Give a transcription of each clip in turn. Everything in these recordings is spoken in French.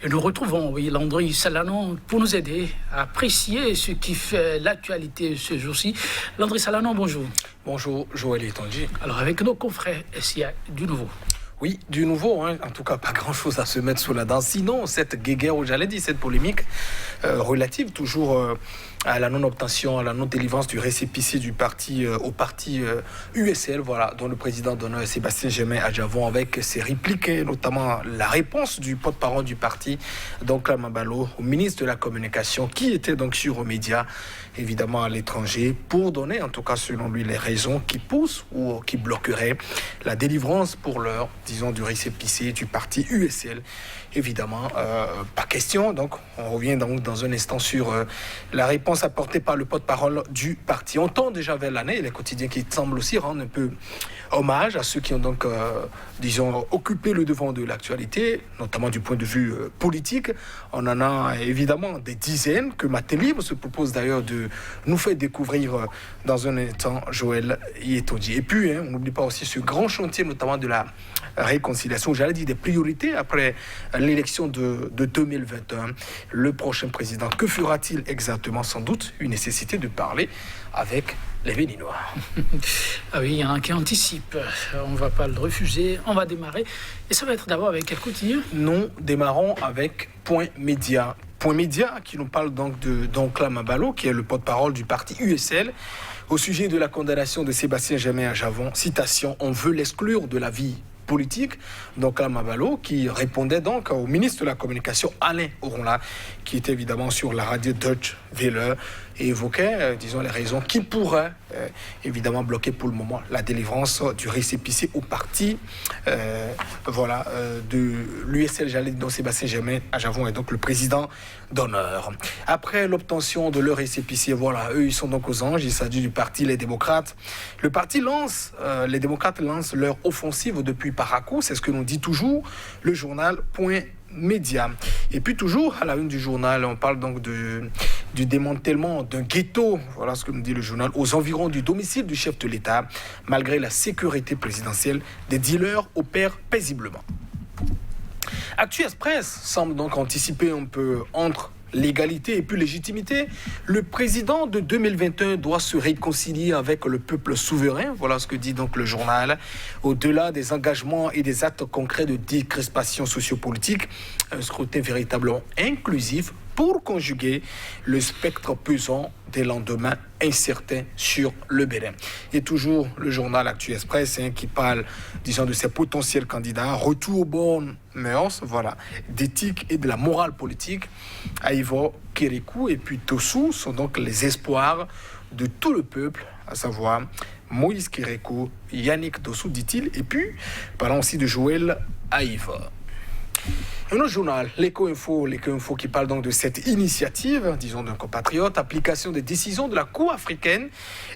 Et nous retrouvons, oui, Landry Salanon pour nous aider à apprécier ce qui fait l'actualité ce jour-ci. Landry Salanon, bonjour. Bonjour, Joël Etonji. Alors, avec nos confrères, est-ce qu'il y a du nouveau? Oui, du nouveau, hein. En tout cas, pas grand-chose à se mettre sous la dent. Sinon, cette guéguerre, ou j'allais dire, cette polémique relative toujours à la non-obtention, à la non-délivrance du récépissé du parti au parti USL, voilà, dont le président d'honneur Sébastien Germain Adjavon, avec ses répliques, et notamment la réponse du porte-parole du parti, donc Mabalo, au ministre de la Communication, qui était donc sur aux médias, évidemment à l'étranger, pour donner, en tout cas selon lui, les raisons qui poussent ou qui bloqueraient la délivrance pour l'heure, disons, du récépissé du parti USL. Évidemment, pas question. Donc, on revient donc dans un instant sur la réponse apportée par le porte-parole du parti. On tend déjà vers l'année, et les quotidiens qui semblent aussi rendre un peu hommage à ceux qui ont donc, disons, occupé le devant de l'actualité, notamment du point de vue politique. On en a évidemment des dizaines que Matélib se propose d'ailleurs de nous faire découvrir dans un instant, Joël Yetondi. Et puis, on n'oublie pas aussi ce grand chantier, notamment de la réconciliation, j'allais dire des priorités après l'élection de 2021. Le prochain président, que fera-t-il exactement? Sans doute une nécessité de parler avec les Béninois. Ah oui, il y en a qui anticipent. On ne va pas le refuser. On va démarrer. Et ça va être d'abord avec quel quotidien? Nous démarrons avec Point Média. Point Média qui nous parle donc de Doncla Mabalo, qui est le porte-parole du parti USL, au sujet de la condamnation de Sébastien Germain Adjavon. Citation: on veut l'exclure de la vie politique. Donc Mabalo qui répondait donc au ministre de la Communication Alain Oronla, qui était évidemment sur la radio Deutsche Welle, et évoquait, disons, les raisons qui pourraient évidemment bloquer pour le moment la délivrance du récépissé au parti de l'USL, j'allais dire, dont Sébastien Germain Adjavon est donc le président d'honneur. Après l'obtention de leur récépissé, voilà, eux ils sont donc aux anges. Il s'agit du parti Les Démocrates. Le parti les démocrates lancent leur offensive depuis Parakou, c'est ce que nous dit toujours le journal Point Média. Et puis toujours à la une du journal, on parle donc du démantèlement d'un ghetto, voilà ce que nous dit le journal, aux environs du domicile du chef de l'État. Malgré la sécurité présidentielle, des dealers opèrent paisiblement. Actu Express semble donc anticiper un peu entre légalité et puis légitimité. Le président de 2021 doit se réconcilier avec le peuple souverain. Voilà ce que dit donc le journal. Au-delà des engagements et des actes concrets de décrispation sociopolitique, un scrutin véritablement inclusif pour conjuguer le spectre pesant des lendemains incertains sur le Bénin. Et toujours le journal Actu Express qui parle, disons, de ses potentiels candidats. Retour aux bonnes mœurs, voilà, d'éthique et de la morale politique. Aïvo Kérékou et puis Tossou sont donc les espoirs de tout le peuple, à savoir Moïse Kérékou, Yannick Dossou, dit-il. Et puis, parlons aussi de Joël Aïva. Un autre journal, l'Éco-Info qui parle donc de cette initiative, disons, d'un compatriote, application des décisions de la Cour africaine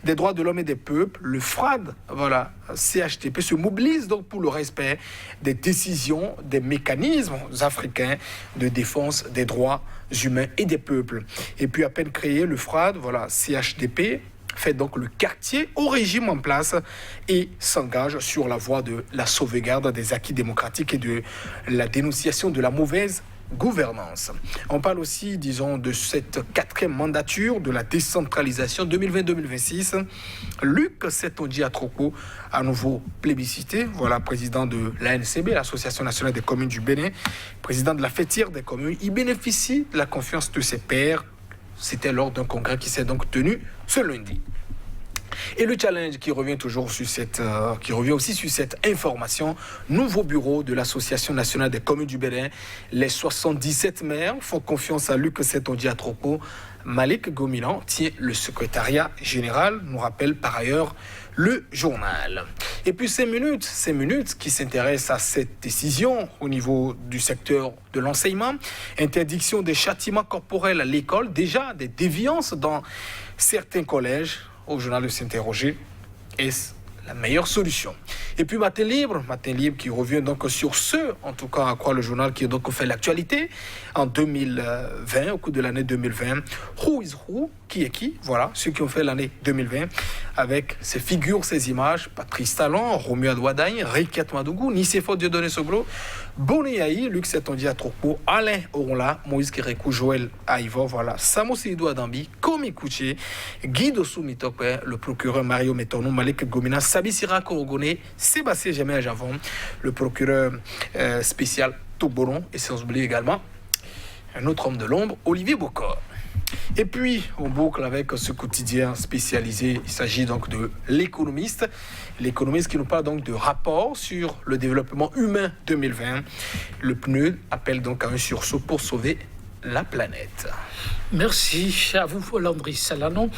des droits de l'homme et des peuples, le FRAD, voilà, CHTP, se mobilise donc pour le respect des décisions des mécanismes africains de défense des droits humains et des peuples. Et puis à peine créé, le FRAD, voilà, CHDP, fait donc le quartier au régime en place et s'engage sur la voie de la sauvegarde des acquis démocratiques et de la dénonciation de la mauvaise gouvernance. On parle aussi, disons, de cette 4e mandature de la décentralisation 2020-2026. Luc Setonji Atroko, à nouveau plébiscité, voilà, président de l'ANCB, l'Association nationale des communes du Bénin, président de la fêtière des communes. Il bénéficie de la confiance de ses pairs. C'était lors d'un congrès qui s'est donc tenu ce lundi. Et le challenge qui revient toujours sur aussi sur cette information, nouveau bureau de l'Association nationale des communes du Bénin. Les 77 maires font confiance à Luc Setonji Atroko. Malik Gomilan tient le secrétariat général, nous rappelle par ailleurs le journal. Et puis ces minutes qui s'intéressent à cette décision au niveau du secteur de l'enseignement. Interdiction des châtiments corporels à l'école, déjà des déviances dans certains collèges. Au journal de s'interroger, est-ce la meilleure solution. Et puis Matin Libre qui revient donc sur ce, en tout cas à quoi le journal qui a donc fait l'actualité en 2020, au cours de l'année 2020. Who is who? Qui est qui? Voilà, ceux qui ont fait l'année 2020 avec ces figures, ces images. Patrice Talon, Romuald Wadagne, Riket Madougou, Nicéphore Dieudonné Soglo, Boné Yahi, Luc Setondia Atroko, Alain Oronla, Moïse Kérékou, Joël Aïvo, voilà, Samo Seydou Adambi, Komi Kouché, Guido Soumitokwe, le procureur Mario Metonou, Malik Gomina, Sabi Sira Korogone, Sébastien Jémé Javon, le procureur spécial Toboron, et sans oublier également un autre homme de l'ombre, Olivier Bocor. Et puis, on boucle avec ce quotidien spécialisé. Il s'agit donc de l'Économiste. L'Économiste qui nous parle donc de rapport sur le développement humain 2020. Le PNUD appelle donc à un sursaut pour sauver la planète. Merci à vous, Landry Salanon.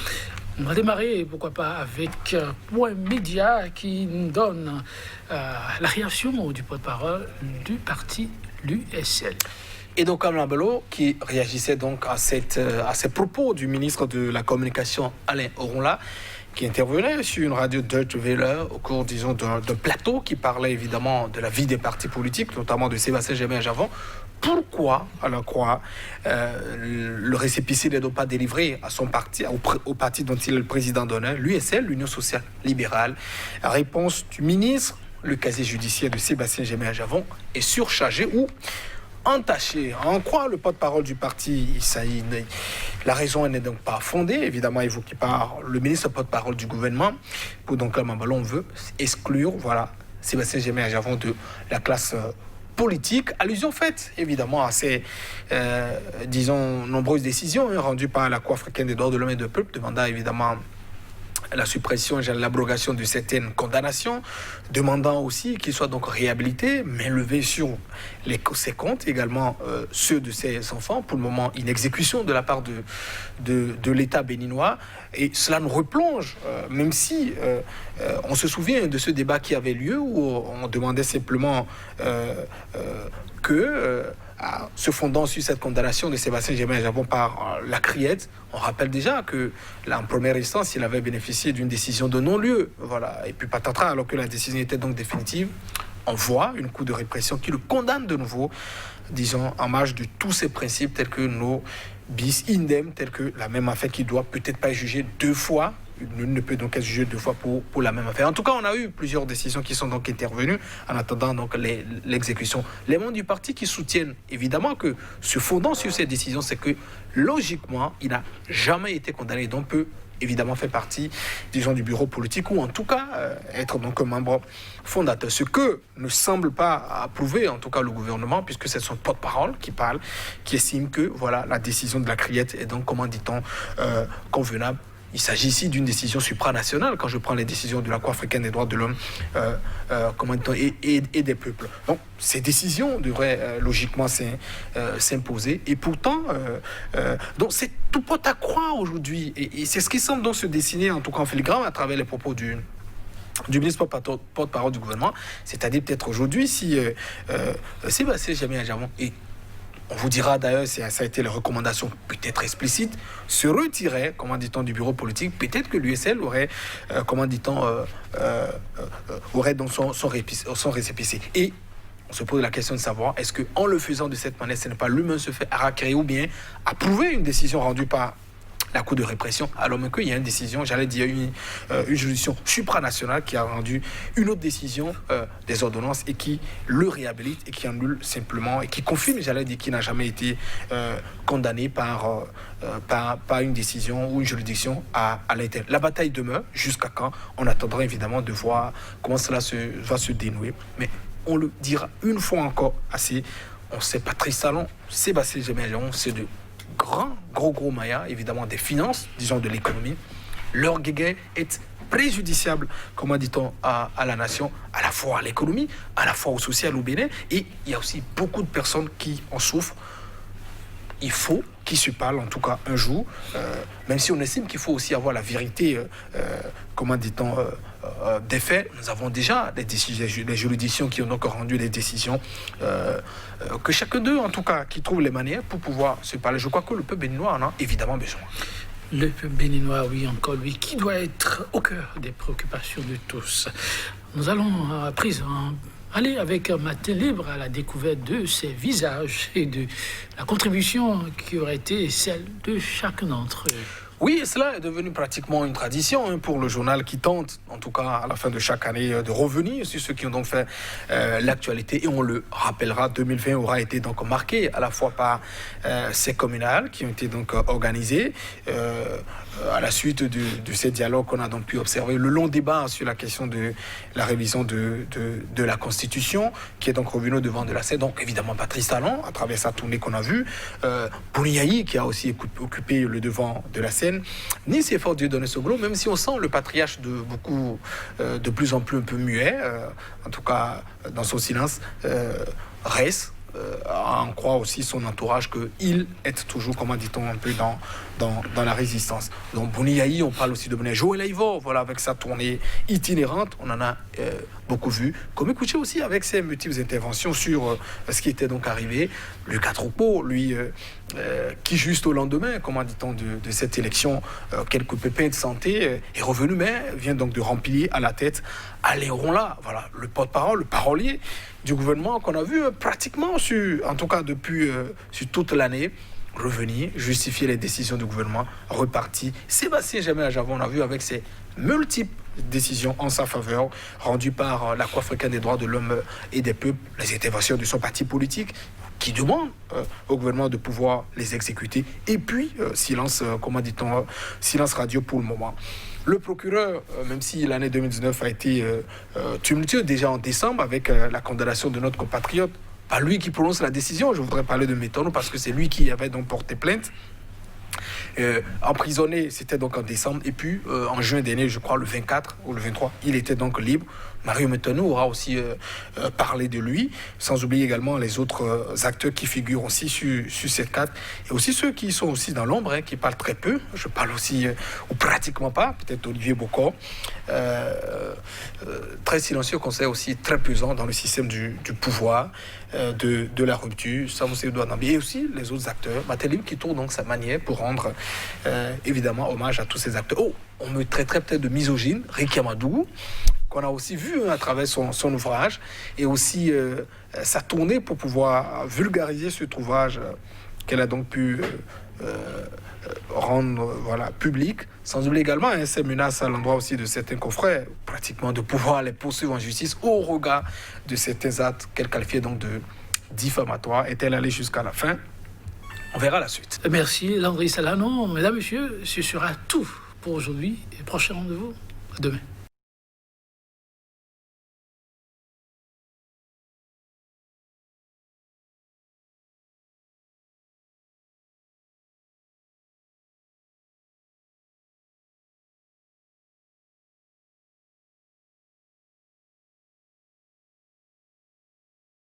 On va démarrer, pourquoi pas, avec Point Média qui nous donne la réaction du porte-parole du parti, l'USL. Et donc, Amla Bello, qui réagissait donc à ces propos du ministre de la Communication, Alain Oronla, qui intervenait sur une radio Deutsche Welle au cours, disons, d'un plateau qui parlait évidemment de la vie des partis politiques, notamment de Sébastien Jémé Javon. Pourquoi, à la croix, le récépissé n'est donc pas délivré à son parti, au parti dont il est le président d'honneur, l'USL, l'Union sociale libérale? Réponse du ministre: le casier judiciaire de Sébastien Jémé Javon est surchargé ou entaché. En croire le porte-parole du parti, la raison n'est donc pas fondée, évidemment évoquée par le ministre porte-parole du gouvernement. Pour donc on veut exclure, voilà, Sébastien Jémé Javon de la classe politique. Allusion faite évidemment à ces, disons, nombreuses décisions rendues par la Cour africaine des droits de l'homme et du peuple, demandant évidemment la suppression et l'abrogation de certaines condamnations, demandant aussi qu'il soit donc réhabilité, mais levé sur ses comptes, également ceux de ses enfants, pour le moment in exécution de la part de l'État béninois. Et cela nous replonge, même si on se souvient de ce débat qui avait lieu où on demandait simplement se fondant sur cette condamnation de Sébastien Jémé Javon par la Criette, on rappelle déjà que là, en première instance, il avait bénéficié d'une décision de non-lieu. Voilà. Et puis patatras, alors que la décision était donc définitive, on voit une cour de répression qui le condamne de nouveau, disons, en marge de tous ces principes tels que nos bis idem, tels que la même affaire qui doit peut-être pas être jugée deux fois. Nul ne peut donc être jugé deux fois pour la même affaire. En tout cas, on a eu plusieurs décisions qui sont donc intervenues en attendant donc l'exécution. Les membres du parti qui soutiennent évidemment que, se fondant sur ces décisions, c'est que logiquement, il n'a jamais été condamné, donc peut évidemment faire partie, disons, du bureau politique ou en tout cas être donc un membre fondateur. Ce que ne semble pas approuver en tout cas le gouvernement, puisque c'est son porte-parole qui parle, qui estime que voilà, la décision de la Criette est donc, comment dit-on, convenable. Il s'agit ici d'une décision supranationale, quand je prends les décisions de la Cour africaine des droits de l'homme et des peuples. Donc, ces décisions devraient logiquement s'imposer. Et pourtant, donc c'est tout porte à croire aujourd'hui. Et c'est ce qui semble donc se dessiner, en tout cas en filigrane, à travers les propos du ministre porte-parole du gouvernement. C'est-à-dire peut-être aujourd'hui, si Sébastien Jémé Javon on vous dira d'ailleurs, ça a été la recommandation peut-être explicite, se retirer, comment dit-on, du bureau politique. Peut-être que l'USL aurait, comment dit-on, aurait donc son récépissé. Et on se pose la question de savoir, est-ce qu'en le faisant de cette manière, ce n'est pas lui-même se fait harakiri ou bien approuver une décision rendue par la Cour de répression, alors même qu'il y a une décision, j'allais dire une juridiction supranationale qui a rendu une autre décision des ordonnances et qui le réhabilite et qui annule simplement et qui confirme, j'allais dire, qu'il n'a jamais été condamné par une décision ou une juridiction à l'intérieur. La bataille demeure jusqu'à quand? On attendra évidemment de voir comment cela va se dénouer. Mais on le dira une fois encore assez, on sait Patrice Talon, Sébastien Jémé Javon, c'est de gros maillards, évidemment des finances, disons de l'économie. Leur guéguerre est préjudiciable, comment dit-on, à la nation, à la fois à l'économie, à la fois au social, au Bénin. Et il y a aussi beaucoup de personnes qui en souffrent. Il faut qu'ils se parlent, en tout cas un jour, même si on estime qu'il faut aussi avoir la vérité, comment dit-on, des faits. Nous avons déjà des juridictions qui ont donc rendu des décisions que chacun d'eux, en tout cas, qui trouve les manières pour pouvoir se parler. Je crois que le peuple béninois en a évidemment besoin. Le Béninois, oui, encore lui, qui doit être au cœur des préoccupations de tous. Nous allons à présent aller avec un matin libre à la découverte de ses visages et de la contribution qui aurait été celle de chacun d'entre eux. Oui, cela est devenu pratiquement une tradition pour le journal qui tente, en tout cas à la fin de chaque année, de revenir sur ceux qui ont donc fait l'actualité. Et on le rappellera, 2020 aura été donc marqué à la fois par ces communales qui ont été donc organisées à la suite de ces dialogues qu'on a donc pu observer, le long débat sur la question de la révision de la Constitution, qui est donc revenu au devant de la scène. Donc évidemment Patrice Talon, à travers sa tournée qu'on a vue, Bouniaï qui a aussi occupé le devant de la scène, Nice et Fort Dieudonné Soglo, même si on sent le patriarche de plus en plus un peu muet, en tout cas dans son silence, reste à en croire aussi son entourage qu'il est toujours, comment dit-on, un peu dans la résistance. Donc Bouniaï, on parle aussi de Bouniaï. Joël Aïvo, voilà, avec sa tournée itinérante, on en a beaucoup vu. Comme écouter aussi avec ses multiples interventions sur ce qui était donc arrivé. Lucas Troupeau, lui, qui juste au lendemain, comment dit-on, de cette élection, quelques pépins de santé, est revenu, mais vient donc de remplir à la tête à Léon-là, voilà, le porte-parole, le parolier du gouvernement qu'on a vu pratiquement, en tout cas depuis sur toute l'année, revenir, justifier les décisions du gouvernement, reparti. Sébastien Germain Ajavon, on a vu avec ses multiples décisions en sa faveur, rendues par la Cour africaine des droits de l'homme et des peuples, les interventions de son parti politique, qui demande au gouvernement de pouvoir les exécuter. Et puis, silence, comment dit-on, silence radio pour le moment. Le procureur, même si l'année 2019 a été tumultueuse déjà en décembre avec la condamnation de notre compatriote, pas lui qui prononce la décision, je voudrais parler de Méthano parce que c'est lui qui avait donc porté plainte. Emprisonné, c'était donc en décembre, et puis en juin dernier, je crois le 24 ou le 23, il était donc libre. Mario Méthano aura aussi parlé de lui, sans oublier également les autres acteurs qui figurent aussi sur cette carte, et aussi ceux qui sont aussi dans l'ombre, qui parlent très peu. Je parle aussi, ou pratiquement pas, peut-être Olivier Bocor, très silencieux, conseil aussi très pesant dans le système du pouvoir, de la rupture, Samoussi Edouard Nambi, et aussi les autres acteurs. Matelib qui tourne donc sa manière pour rendre évidemment hommage à tous ces acteurs. On me traiterait peut-être de misogyne, Ricky Amadou, qu'on a aussi vu à travers son ouvrage, et aussi sa tournée pour pouvoir vulgariser cet ouvrage qu'elle a donc pu rendre public, sans oublier également ces menaces à l'endroit aussi de certains confrères, pratiquement de pouvoir les poursuivre en justice au regard de certains actes qu'elle qualifiait donc de diffamatoires. Est-elle allée jusqu'à la fin? On verra la suite. Merci Landry Salanon. Mesdames, Messieurs, ce sera tout pour aujourd'hui. Et prochain rendez-vous, à demain.